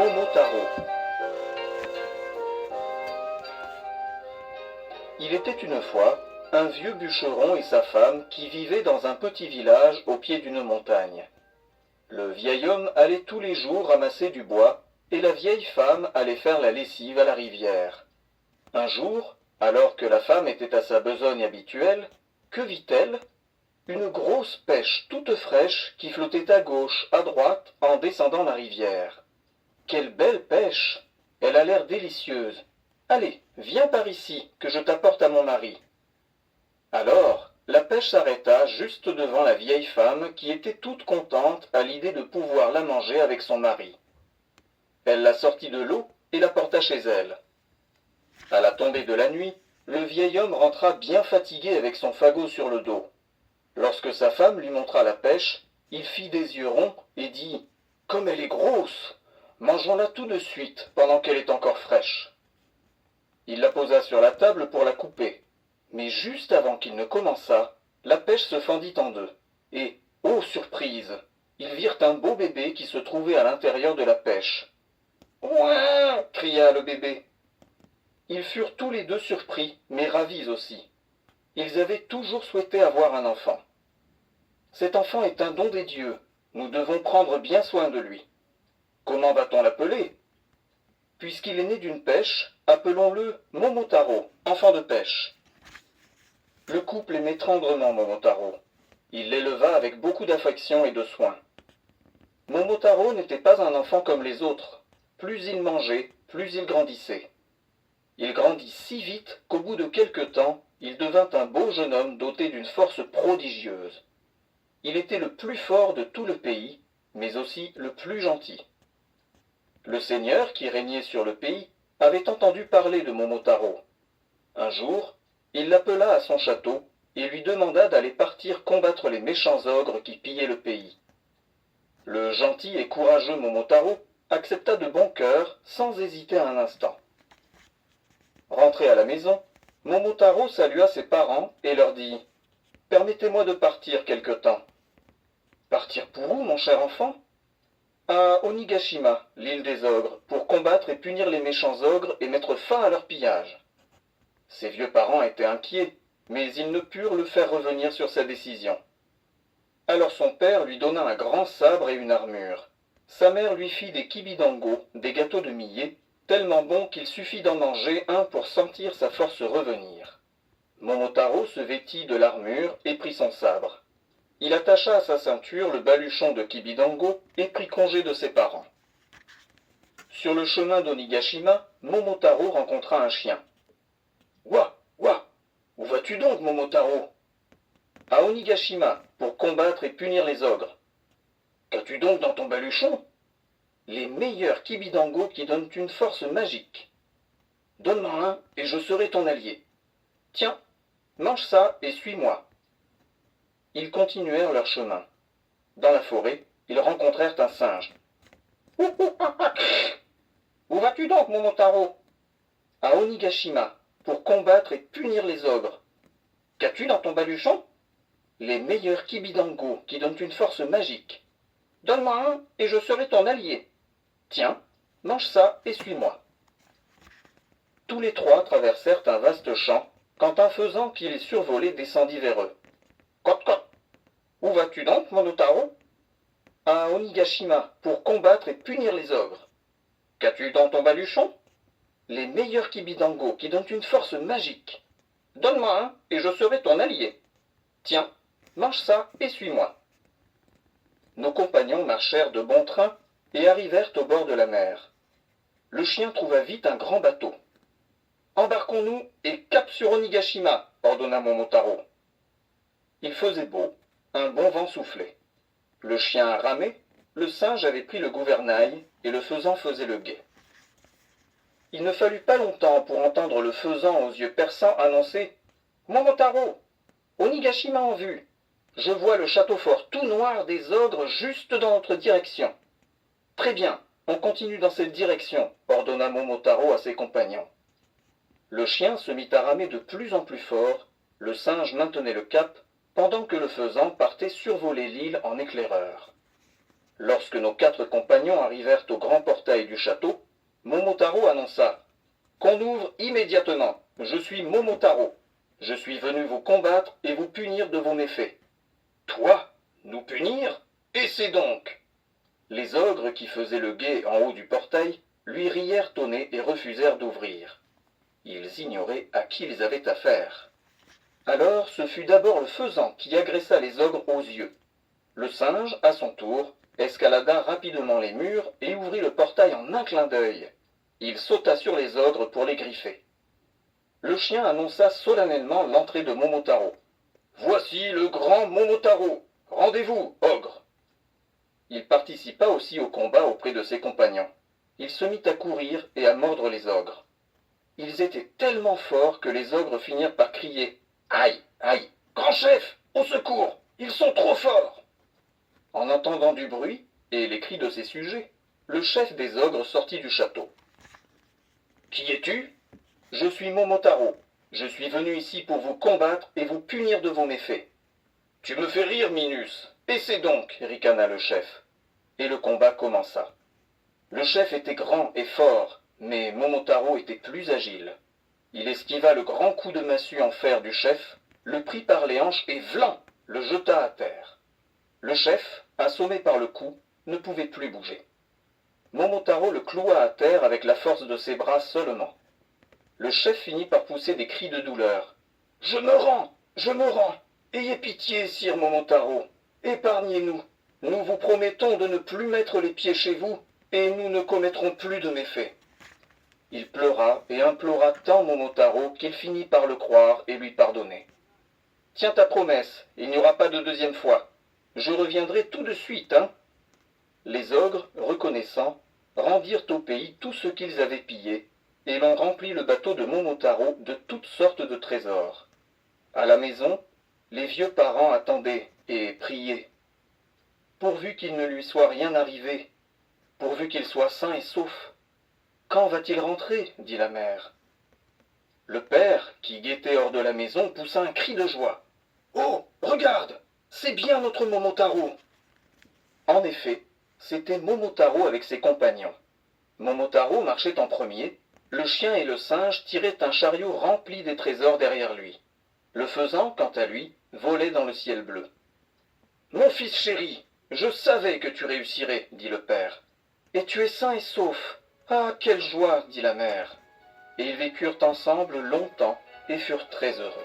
Momotaro. Il était une fois un vieux bûcheron et sa femme qui vivaient dans un petit village au pied d'une montagne. Le vieil homme allait tous les jours ramasser du bois et la vieille femme allait faire la lessive à la rivière. Un jour, alors que la femme était à sa besogne habituelle, que vit-elle? Une grosse pêche toute fraîche qui flottait à gauche, à droite, en descendant la rivière. Quelle belle pêche! Elle a l'air délicieuse. Allez, viens par ici, que je t'apporte à mon mari. Alors, la pêche s'arrêta juste devant la vieille femme qui était toute contente à l'idée de pouvoir la manger avec son mari. Elle la sortit de l'eau et la porta chez elle. À la tombée de la nuit, le vieil homme rentra bien fatigué avec son fagot sur le dos. Lorsque sa femme lui montra la pêche, il fit des yeux ronds et dit « Comme elle est grosse! Mangeons-la tout de suite, pendant qu'elle est encore fraîche. » Il la posa sur la table pour la couper. Mais juste avant qu'il ne commençât, la pêche se fendit en deux. Et, ô surprise, ils virent un beau bébé qui se trouvait à l'intérieur de la pêche. « Ouin !» cria le bébé. Ils furent tous les deux surpris, mais ravis aussi. Ils avaient toujours souhaité avoir un enfant. Cet enfant est un don des dieux. Nous devons prendre bien soin de lui. Comment va-t-on l'appeler? Puisqu'il est né d'une pêche, appelons-le Momotaro, enfant de pêche. Le couple aimait tendrement Momotaro. Il l'éleva avec beaucoup d'affection et de soin. Momotaro n'était pas un enfant comme les autres. Plus il mangeait, plus il grandissait. Il grandit si vite qu'au bout de quelque temps, il devint un beau jeune homme doté d'une force prodigieuse. Il était le plus fort de tout le pays, mais aussi le plus gentil. Le seigneur qui régnait sur le pays avait entendu parler de Momotaro. Un jour, il l'appela à son château et lui demanda d'aller partir combattre les méchants ogres qui pillaient le pays. Le gentil et courageux Momotaro accepta de bon cœur sans hésiter un instant. Rentré à la maison, Momotaro salua ses parents et leur dit « Permettez-moi de partir quelque temps. »« Partir pour où, mon cher enfant ?»« À Onigashima, l'île des ogres, pour combattre et punir les méchants ogres et mettre fin à leur pillage. » Ses vieux parents étaient inquiets, mais ils ne purent le faire revenir sur sa décision. Alors son père lui donna un grand sabre et une armure. Sa mère lui fit des kibidango, des gâteaux de millet, tellement bons qu'il suffit d'en manger un pour sentir sa force revenir. Momotaro se vêtit de l'armure et prit son sabre. Il attacha à sa ceinture le baluchon de kibidango et prit congé de ses parents. Sur le chemin d'Onigashima, Momotaro rencontra un chien. « Ouah, ouah, où vas-tu donc, Momotaro ?»« À Onigashima, pour combattre et punir les ogres. »« Qu'as-tu donc dans ton baluchon ?»« Les meilleurs kibidango qui donnent une force magique. »« Donne-moi un et je serai ton allié. »« Tiens, mange ça et suis-moi. » Ils continuèrent leur chemin. Dans la forêt, ils rencontrèrent un singe. « Où vas-tu donc, Momotaro ?»« À Onigashima, pour combattre et punir les ogres. »« Qu'as-tu dans ton baluchon ?»« Les meilleurs kibidango qui donnent une force magique. »« Donne-moi un et je serai ton allié. »« Tiens, mange ça et suis-moi. » Tous les trois traversèrent un vaste champ, quand un faisan qui les survolait descendit vers eux. « Cote, cote. Où vas-tu donc, Momotaro ?»« À Onigashima, pour combattre et punir les ogres. »« Qu'as-tu dans ton baluchon ?»« Les meilleurs kibidango qui donnent une force magique. »« Donne-moi un et je serai ton allié. »« Tiens, mange ça et suis-moi. » Nos compagnons marchèrent de bon train et arrivèrent au bord de la mer. Le chien trouva vite un grand bateau. « Embarquons-nous et cap sur Onigashima » ordonna Momotaro. Il faisait beau, un bon vent soufflait. Le chien ramait, le singe avait pris le gouvernail et le faisan faisait le guet. Il ne fallut pas longtemps pour entendre le faisan aux yeux perçants annoncer « Momotaro, Onigashima en vue. Je vois le château fort tout noir des ogres juste dans notre direction. »« Très bien, on continue dans cette direction, » ordonna Momotaro à ses compagnons. Le chien se mit à ramer de plus en plus fort, le singe maintenait le cap, pendant que le faisan partait survoler l'île en éclaireur. Lorsque nos 4 compagnons arrivèrent au grand portail du château, Momotaro annonça « Qu'on ouvre immédiatement, je suis Momotaro. Je suis venu vous combattre et vous punir de vos méfaits. » « Toi, nous punir? Essaie donc !» Les ogres qui faisaient le guet en haut du portail lui rièrent au nez et refusèrent d'ouvrir. Ils ignoraient à qui ils avaient affaire. Alors ce fut d'abord le faisan qui agressa les ogres aux yeux. Le singe, à son tour, escalada rapidement les murs et ouvrit le portail en un clin d'œil. Il sauta sur les ogres pour les griffer. Le chien annonça solennellement l'entrée de Momotaro. « Voici le grand Momotaro. Rendez-vous, ogre !» Il participa aussi au combat auprès de ses compagnons. Il se mit à courir et à mordre les ogres. Ils étaient tellement forts que les ogres finirent par crier « Aïe, aïe, grand chef, au secours, ils sont trop forts !» En entendant du bruit et les cris de ses sujets, le chef des ogres sortit du château. « Qui es-tu ? » ?»« Je suis Momotaro. Je suis venu ici pour vous combattre et vous punir de vos méfaits. »« Tu me fais rire, Minus. Essaie donc, ricana le chef. Et le combat commença. Le chef était grand et fort, mais Momotaro était plus agile. Il esquiva le grand coup de massue en fer du chef, le prit par les hanches et vlan, le jeta à terre. Le chef, assommé par le coup, ne pouvait plus bouger. Momotaro le cloua à terre avec la force de ses bras seulement. Le chef finit par pousser des cris de douleur. « Je me rends, je me rends. Ayez pitié, sire Momotaro. Épargnez-nous. Nous vous promettons de ne plus mettre les pieds chez vous, et nous ne commettrons plus de méfaits. » Il pleura et implora tant Momotaro qu'il finit par le croire et lui pardonner. « Tiens ta promesse, il n'y aura pas de deuxième fois. Je reviendrai tout de suite, hein ?» Les ogres, reconnaissants, rendirent au pays tout ce qu'ils avaient pillé, et l'on remplit le bateau de Momotaro de toutes sortes de trésors. À la maison, les vieux parents attendaient et priaient. Pourvu qu'il ne lui soit rien arrivé, pourvu qu'il soit sain et sauf. Quand va-t-il rentrer ? Dit la mère. Le père, qui guettait hors de la maison, poussa un cri de joie. Oh, regarde, c'est bien notre Momotaro. En effet, c'était Momotaro avec ses compagnons. Momotaro marchait en premier, le chien et le singe tiraient un chariot rempli des trésors derrière lui. Le faisan, quant à lui, volait dans le ciel bleu. « Mon fils chéri, je savais que tu réussirais, dit le père. Et tu es sain et sauf. Ah, quelle joie, dit la mère. Et ils vécurent ensemble longtemps et furent très heureux.